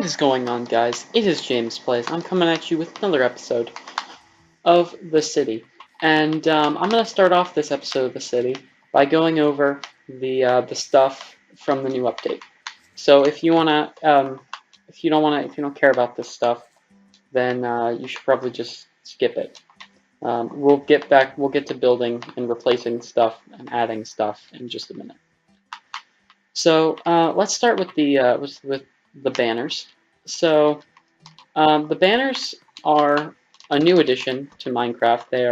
What is going on, guys? It is James Plays. I'm coming at you with another episode of The City, and I'm gonna start off this episode of The City by going over the stuff from the new update. So if you if you don't care about this stuff, then you should probably just skip it. We'll get to building and replacing stuff and adding stuff in just a minute. So let's start with the banners. So the banners are a new addition to Minecraft. They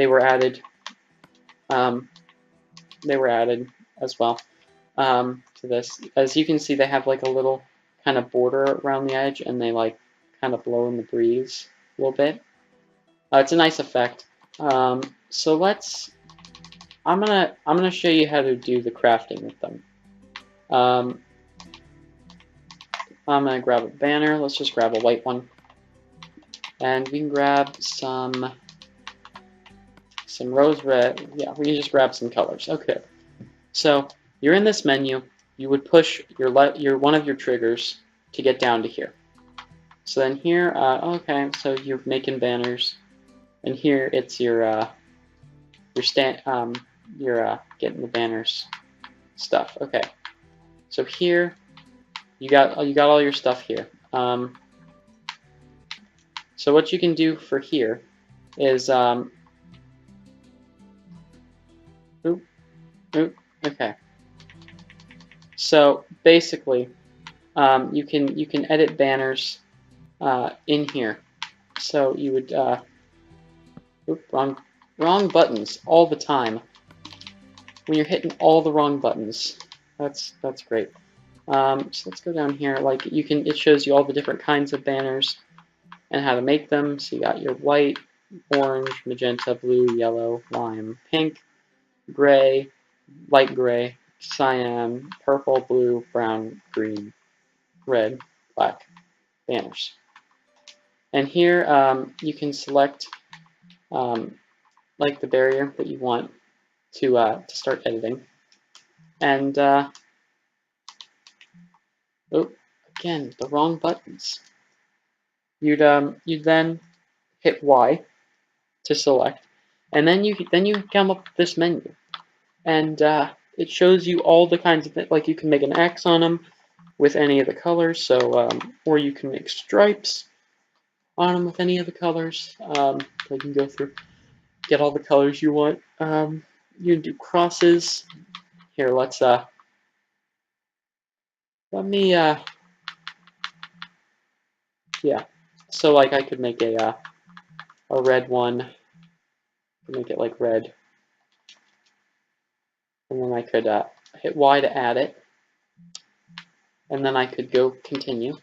were added they were added as well to this. As you can see, they have like a little kind of border around the edge, and they like kind of blow in the breeze a little bit. It's a nice effect. So I'm gonna show you how to do the crafting with them. I'm gonna grab a banner. Let's just grab a white one, and we can grab some rose red. Yeah, we can just grab some colors. Okay, so you're in this menu. You would push your one of your triggers to get down to here. So then here, okay, so you're making banners, and here it's your getting the banners stuff. Okay, so here you got all your stuff here. So what you can do for here is okay. So basically, you can edit banners in here. So you would wrong buttons all the time. When you're hitting all the wrong buttons, that's great. So let's go down here. Like it shows you all the different kinds of banners and how to make them. So you got your white, orange, magenta, blue, yellow, lime, pink, gray, light gray, cyan, purple, blue, brown, green, red, black banners. And here you can select like the barrier that you want to start editing. And again, the wrong buttons. You'd then hit Y to select, and then you come up with this menu, and it shows you all the kinds of like you can make an X on them with any of the colors. So or you can make stripes on them with any of the colors. So you can go through, get all the colors you want. You can do crosses. Here, let me yeah. So like I could make a red one. Make it like red, and then I could hit Y to add it, and then I could go continue,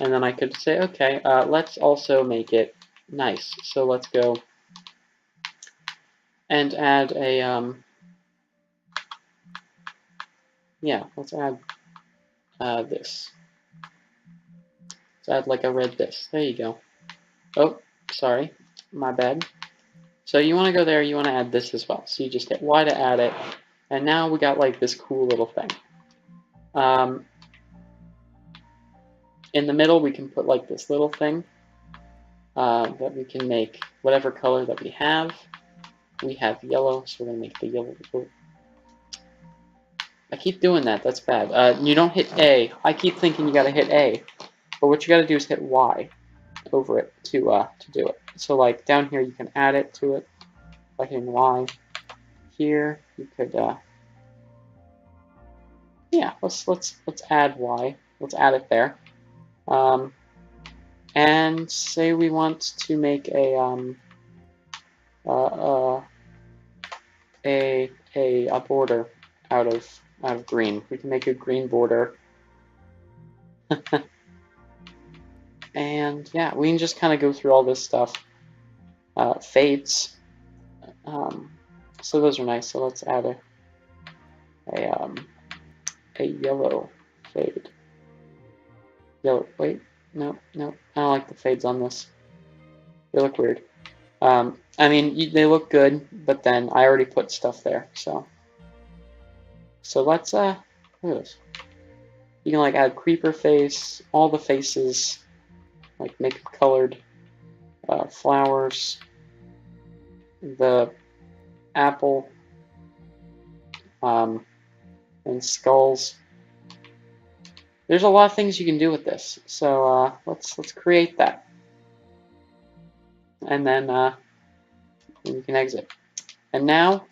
and then I could say, okay, let's also make it nice. So let's go and add a yeah, let's add this. Let's add like a red this. There you go. Oh, sorry, my bad. So you want to go there, you want to add this as well. So you just hit Y to add it, and now we got like this cool little thing. In the middle, we can put like this little thing that we can make whatever color that we have. We have yellow, so we're going to make the yellow. I keep doing that. That's bad. You don't hit A. I keep thinking you got to hit A, but what you got to do is hit Y over it to do it. So like down here, you can add it to it by hitting Y. Here, you could yeah. Let's add Y. Let's add it there. And say we want to make a border out of green. We can make a green border. And yeah, we can just kind of go through all this stuff. Fades. So those are nice. So let's add a yellow fade. Yellow. Wait, no. I don't like the fades on this. They look weird. I mean, they look good, but then I already put stuff there. So let's look at this. You can like add creeper face, all the faces, like make them colored, flowers, the apple, and skulls. There's a lot of things you can do with this. So let's create that, and then you can exit. And now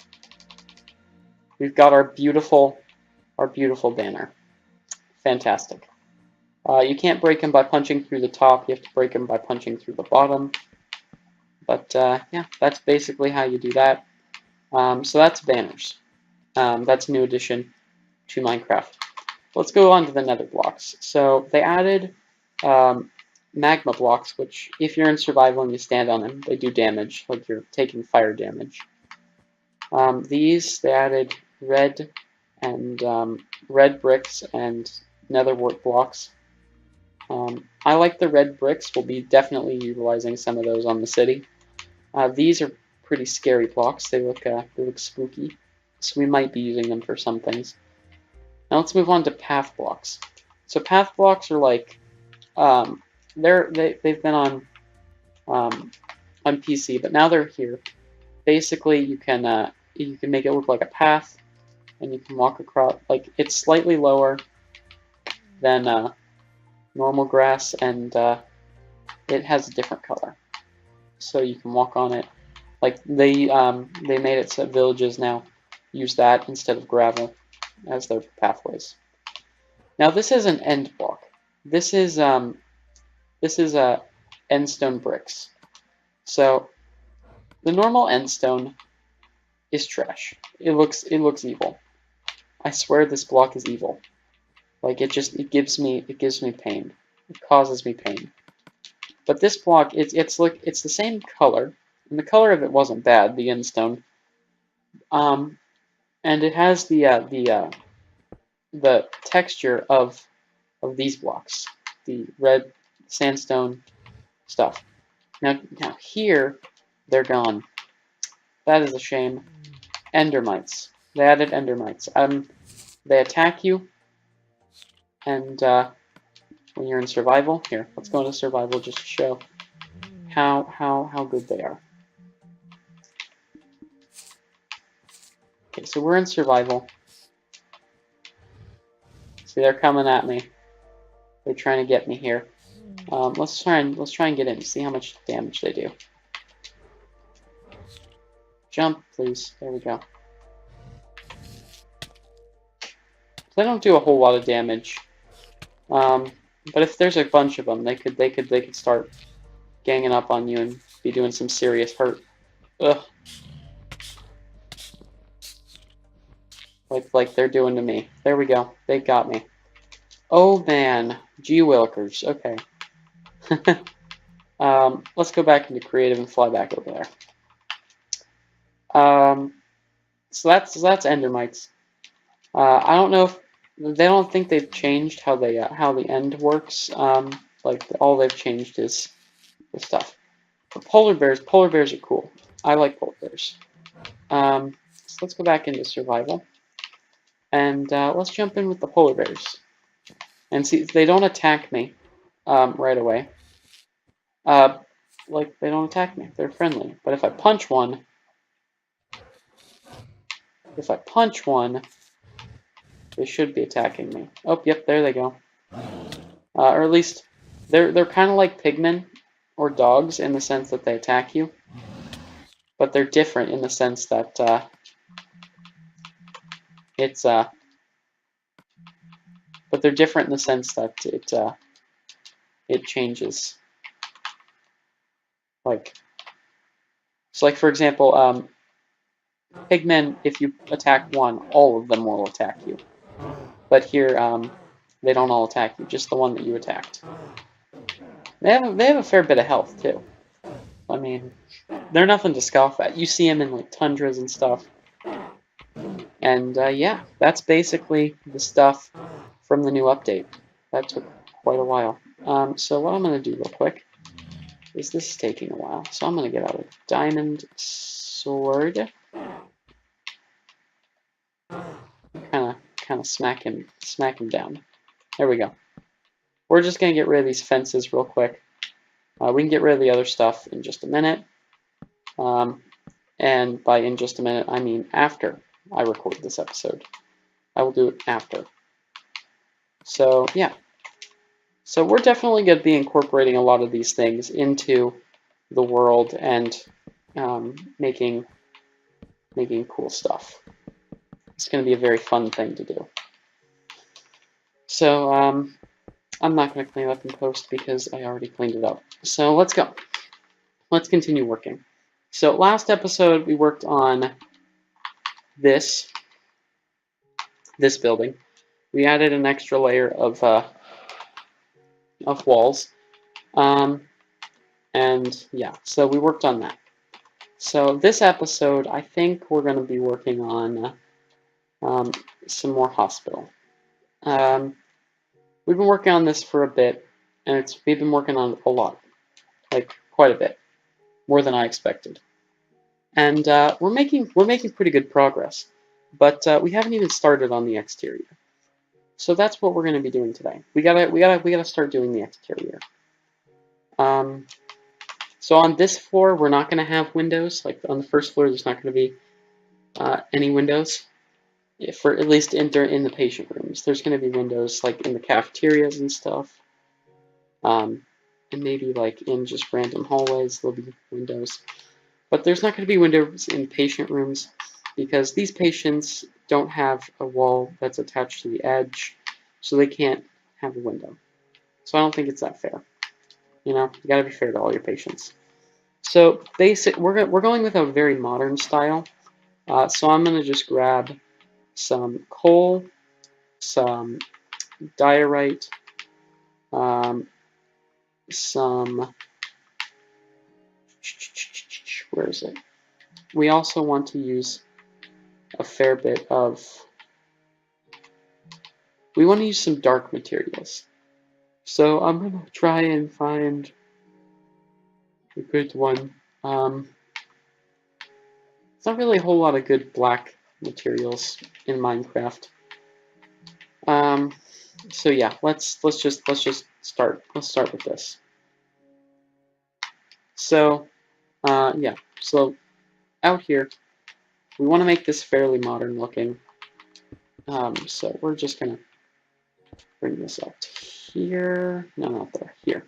we've got our beautiful banner. Fantastic. You can't break them by punching through the top. You have to break them by punching through the bottom. But yeah, that's basically how you do that. So that's banners. That's a new addition to Minecraft. Let's go on to the nether blocks. So they added magma blocks, which if you're in survival and you stand on them, they do damage, like you're taking fire damage. They added red bricks and nether wart blocks. I like the red bricks. We'll be definitely utilizing some of those on the city. These are pretty scary blocks. They look spooky, so we might be using them for some things. Now let's move on to path blocks. So path blocks are like they've been on PC, but now they're here. Basically, you can make it look like a path, and you can walk across. Like it's slightly lower than normal grass, and it has a different color, so you can walk on it. Like they made it so villages now use that instead of gravel as their pathways. Now this is an end block. This is endstone bricks. So the normal endstone is trash. It looks evil. I swear this block is evil. Like it gives me pain. It causes me pain. But this block it's the same color, and the color of it wasn't bad, the endstone. And it has the texture of these blocks, the red sandstone stuff. Now here they're gone. That is a shame. Endermites. They added endermites. They attack you, and when you're in survival, here, let's go into survival just to show how good they are. Okay, so we're in survival. See, they're coming at me. They're trying to get me here. Let's try and get in. See how much damage they do. Jump, please. There we go. They don't do a whole lot of damage. But if there's a bunch of them, they could start ganging up on you and be doing some serious hurt. Ugh. Like they're doing to me. There we go. They got me. Oh man, gee willikers. Okay. Let's go back into creative and fly back over there. So that's endermites. I don't know if they don't think they've changed how the end works. Like all they've changed is the stuff. But polar bears are cool. I like polar bears. So let's go back into survival, and let's jump in with the polar bears. And see, they don't attack me right away. Like they don't attack me. They're friendly. But if I punch one, they should be attacking me. Oh, yep, there they go. Or at least they're kind of like pigmen or dogs in the sense that they attack you, but they're different in the sense that but they're different in the sense that it changes. Like, so like for example, pigmen, if you attack one, all of them will attack you. But here, they don't all attack you, just the one that you attacked. They have a fair bit of health too. I mean, they're nothing to scoff at. You see them in like tundras and stuff. And yeah, that's basically the stuff from the new update. That took quite a while. So what I'm going to do real quick is this is taking a while. So I'm going to get out a diamond sword. Kind of smack him down. There we go. We're just going to get rid of these fences real quick. We can get rid of the other stuff in just a minute. And by in just a minute, I mean after I record this episode. I will do it after. So, yeah. So we're definitely going to be incorporating a lot of these things into the world and making cool stuff. It's going to be a very fun thing to do. So I'm not going to clean it up in post because I already cleaned it up. So let's go. Let's continue working. So last episode we worked on this building. We added an extra layer of walls. And yeah, so we worked on that. So this episode, I think we're going to be working on some more hospital. We've been working on this for a bit, and we've been working on it a lot, like quite a bit, more than I expected. And we're making pretty good progress, but we haven't even started on the exterior. So that's what we're going to be doing today. We gotta start doing the exterior. So on this floor, we're not going to have windows. Like on the first floor, there's not going to be any windows. For at least in the patient rooms, there's going to be windows like in the cafeterias and stuff, and maybe like in just random hallways there'll be windows. But there's not going to be windows in patient rooms because these patients don't have a wall that's attached to the edge, so they can't have a window. So I don't think it's that fair. You know, you got to be fair to all your patients. So we're going with a very modern style. So I'm going to just grab some coal, some diorite, some, where is it? We also want to use a fair bit of, we want to use some dark materials. So I'm going to try and find a good one. There's not really a whole lot of good black materials in Minecraft. So yeah, let's just start. Let's start with this. So yeah, so out here we want to make this fairly modern looking. So we're just gonna bring this up to here. No, not there. Here.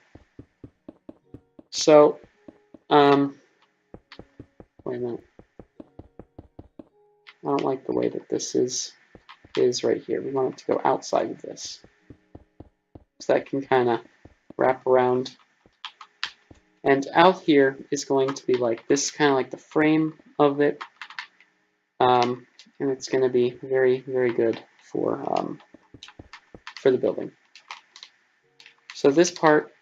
So wait a minute. I don't like the way that this is right here. We want it to go outside of this, so that can kind of wrap around. And out here is going to be like, this is kind of like the frame of it. And it's going to be very, very good for the building. So this part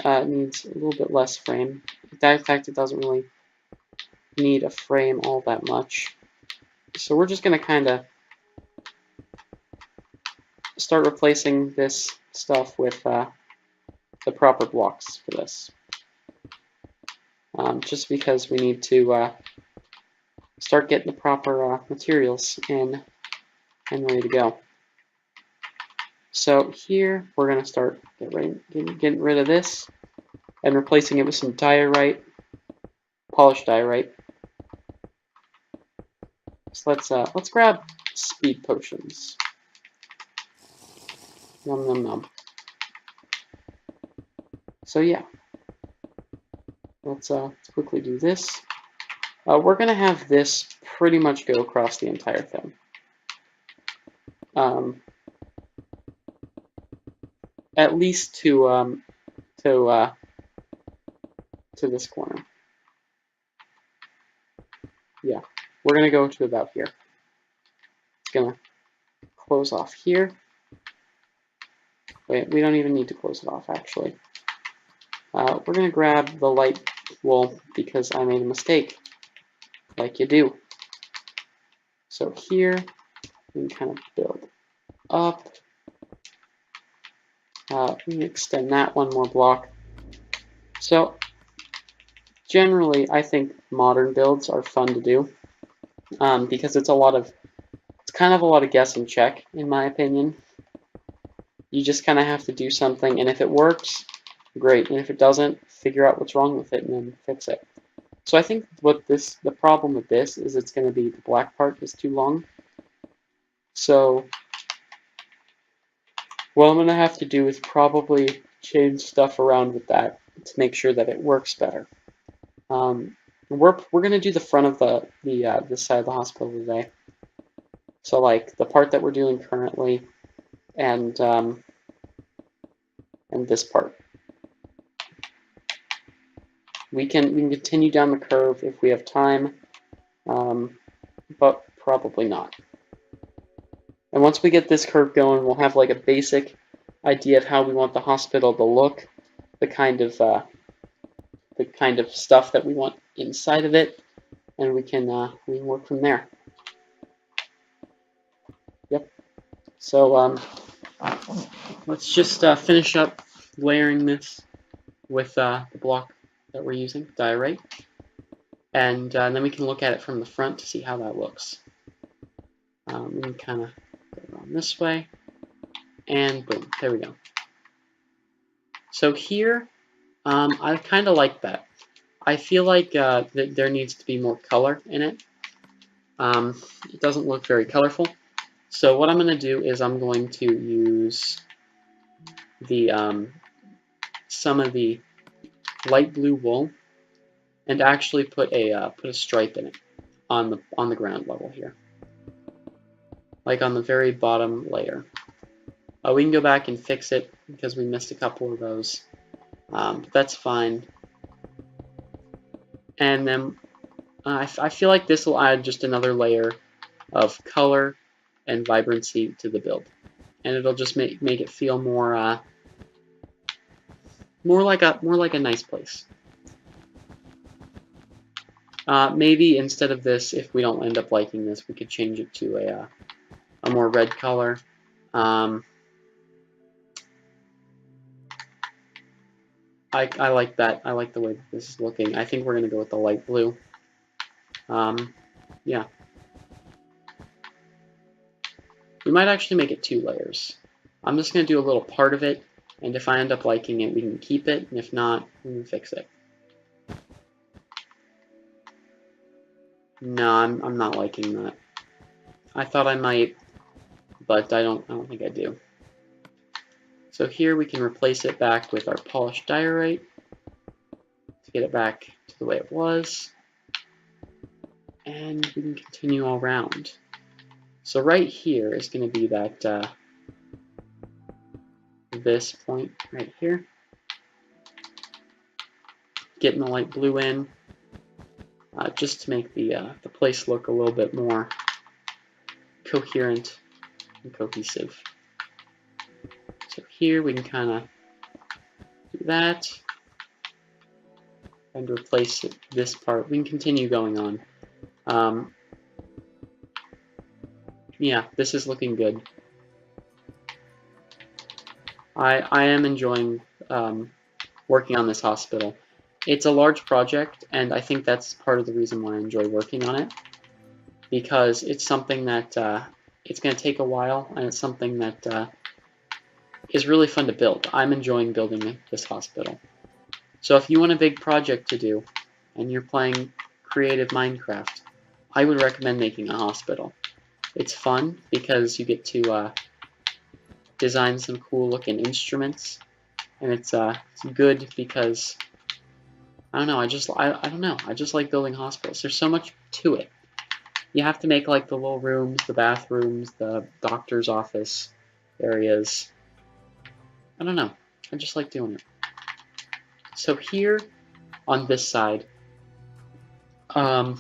needs a little bit less frame. In fact, it doesn't really need a frame all that much. So we're just going to kind of start replacing this stuff with the proper blocks for this. Just because we need to start getting the proper materials in and ready to go. So here we're going to start getting rid of this and replacing it with some diorite, polished diorite. So let's grab speed potions. Nom nom nom. So yeah, let's quickly do this. We're gonna have this pretty much go across the entire thing. At least to this corner. Yeah, we're gonna go to about here. It's gonna close off here. Wait, we don't even need to close it off actually. We're gonna grab the light wool because I made a mistake, like you do. So here we can kind of build up. We can extend that one more block. So generally, I think modern builds are fun to do because it's kind of a lot of guess and check, in my opinion. You just kind of have to do something, and if it works, great. And if it doesn't, figure out what's wrong with it and then fix it. So I think the problem with this is it's going to be the black part is too long. So what I'm going to have to do is probably change stuff around with that to make sure that it works better. We're going to do the front of this side of the hospital today. So like the part that we're doing currently, and this part. We can continue down the curve if we have time, but probably not. And once we get this curve going, we'll have like a basic idea of how we want the hospital to look, the kind of stuff that we want inside of it, and we can work from there. Yep. So let's just finish up layering this with the block that we're using, diorite, and then we can look at it from the front to see how that looks. We can kind of go around this way, and boom, there we go. So here, I kind of like that. I feel like that there needs to be more color in it. It doesn't look very colorful. So what I'm going to do is I'm going to use the some of the light blue wool and actually put a stripe in it on the ground level here, like on the very bottom layer. We can go back and fix it because we missed a couple of those, but that's fine. And then I feel like this will add just another layer of color and vibrancy to the build, and it'll just make it feel more like a nice place. Maybe instead of this, if we don't end up liking this, we could change it to a more red color. I like that. I like the way that this is looking. I think we're going to go with the light blue. Yeah. We might actually make it 2 layers. I'm just going to do a little part of it, and if I end up liking it, we can keep it, and if not, we can fix it. No, I'm not liking that. I thought I might, but I don't think I do. So here we can replace it back with our polished diorite to get it back to the way it was, and we can continue all around. So right here is going to be that this point right here. Getting the light blue in, just to make the place look a little bit more coherent and cohesive. So here we can kind of do that and replace this part. We can continue going on. Yeah, this is looking good. I am enjoying working on this hospital. It's a large project, and I think that's part of the reason why I enjoy working on it, because it's something that it's going to take a while, and it's something that is really fun to build. I'm enjoying building this hospital. So if you want a big project to do, and you're playing creative Minecraft, I would recommend making a hospital. It's fun because you get to design some cool looking instruments, and it's good because I don't know. I don't know. I just like building hospitals. There's so much to it. You have to make like the little rooms, the bathrooms, the doctor's office areas. I don't know. I just like doing it. So here on this side, we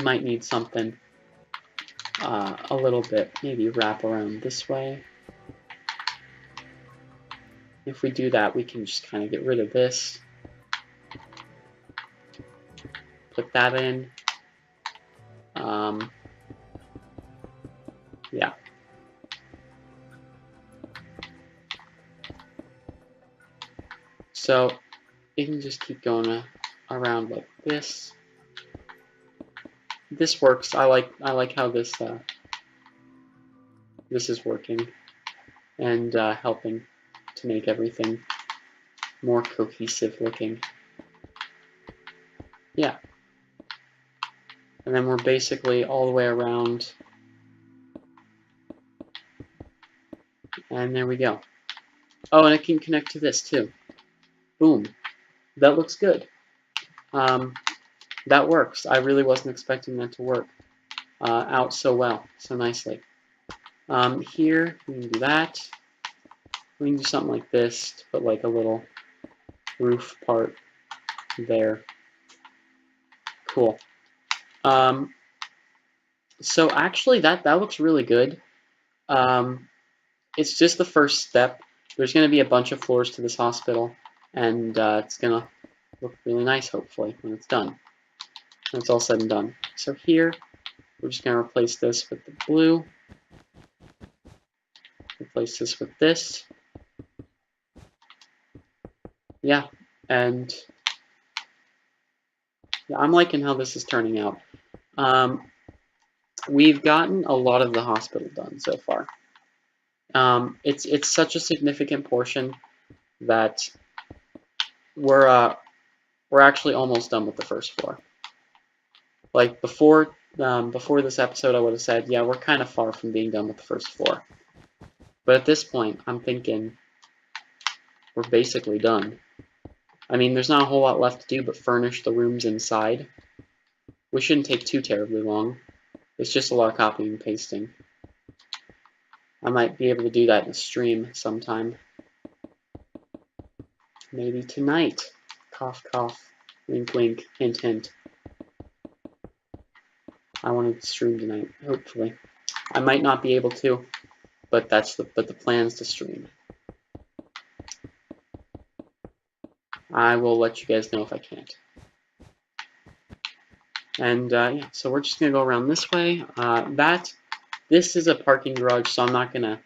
might need something a little bit, maybe wrap around this way. If we do that, we can just kind of get rid of this. Put that in. Yeah. So you can just keep going around like this. This works. I like how this is working. and helping to make everything more cohesive looking. Yeah. And then we're basically all the way around. And there we go. Oh, and it can connect to this too. Boom. That looks good. That works. I really wasn't expecting that to work out so well, so nicely. Here, we can do that. We can do something like this to put like a little roof part there. Cool. So actually, that looks really good. It's just the first step. There's going to be a bunch of floors to this hospital, and it's going to look really nice, hopefully, when it's done. When it's all said and done. So here, we're just going to replace this with the blue. Replace this with this. Yeah, and yeah, I'm liking how this is turning out. We've gotten a lot of the hospital done so far. It's such a significant portion that we're actually almost done with the first floor. Like before this episode, I would have said, yeah, we're kind of far from being done with the first floor. But at this point, I'm thinking we're basically done. I mean, there's not a whole lot left to do but furnish the rooms inside. Which shouldn't take too terribly long. It's just a lot of copying and pasting. I might be able to do that in a stream sometime. Maybe tonight. Cough, cough. Wink, wink. Hint, hint. I wanted to stream tonight, hopefully. I might not be able to, but the plan is to stream. I will let you guys know if I can't. And yeah, so we're just gonna go around this way. This is a parking garage, so I'm not gonna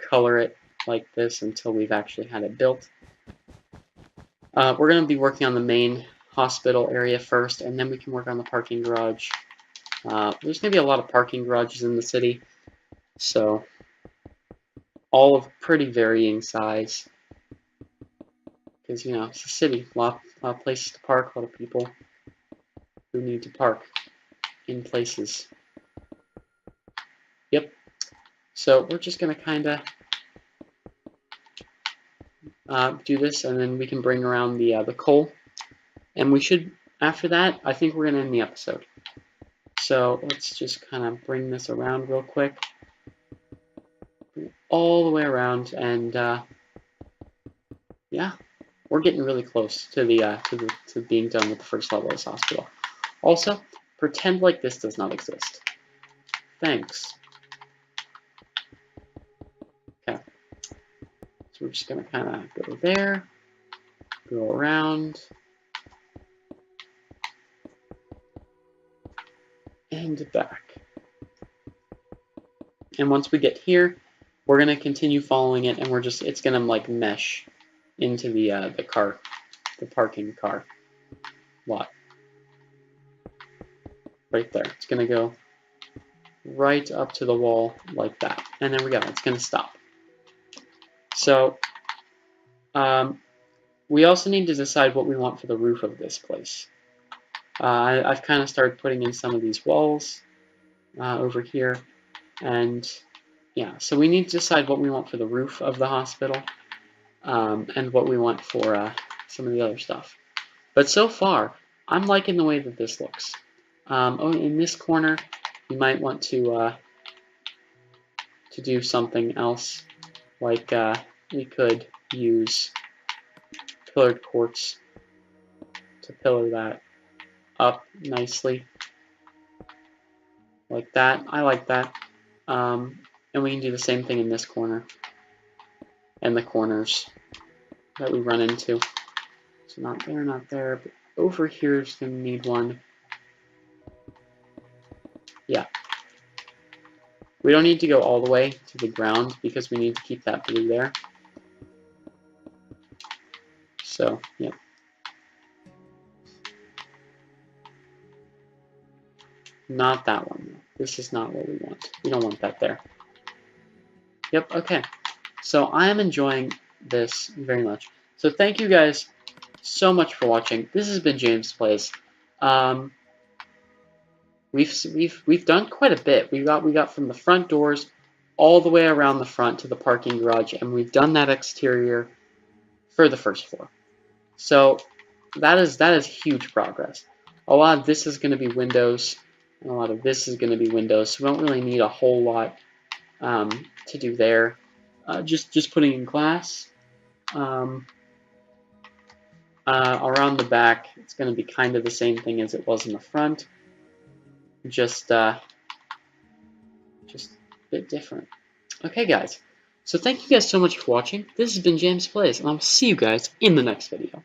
color it like this until we've actually had it built. We're gonna be working on the main hospital area first, and then we can work on the parking garage. There's gonna be a lot of parking garages in the city, so all of pretty varying size. Because, you know, it's a city, a lot of places to park, a lot of people who need to park in places. Yep. So we're just going to kind of do this, and then we can bring around the coal. And we should, after that, I think we're going to end the episode. So let's just kind of bring this around real quick. All the way around, and yeah, we're getting really close to to being done with the first level of this hospital. Also, pretend like this does not exist. Thanks. Okay. So we're just going to kind of go there, go around, and back. And once we get here, we're going to continue following it, and it's going to like mesh into the parking car lot. Right there. It's going to go right up to the wall like that. And there we go. It's going to stop. So we also need to decide what we want for the roof of this place. I've kind of started putting in some of these walls over here. And yeah, so we need to decide what we want for the roof of the hospital and what we want for some of the other stuff. But so far, I'm liking the way that this looks. Oh, in this corner, you might want to do something else, like we could use pillared quartz to pillar that up nicely, like that. I like that. And we can do the same thing in this corner and the corners that we run into. So not there, not there, but over here is going to need one. Yeah. We don't need to go all the way to the ground because we need to keep that blue there. So, yeah. Not that one. This is not what we want. We don't want that there. Yep, okay. So I am enjoying this very much. So thank you guys so much for watching. This has been James Plays. We've done quite a bit. We got from the front doors all the way around the front to the parking garage, and we've done that exterior for the first floor. So that is huge progress. A lot of this is going to be windows, and a lot of this is going to be windows. So we don't really need a whole lot to do there. Just putting in glass. Around the back, it's going to be kind of the same thing as it was in the front, just a bit different. Okay, guys. So thank you guys so much for watching. This has been James Plays, and I'll see you guys in the next video.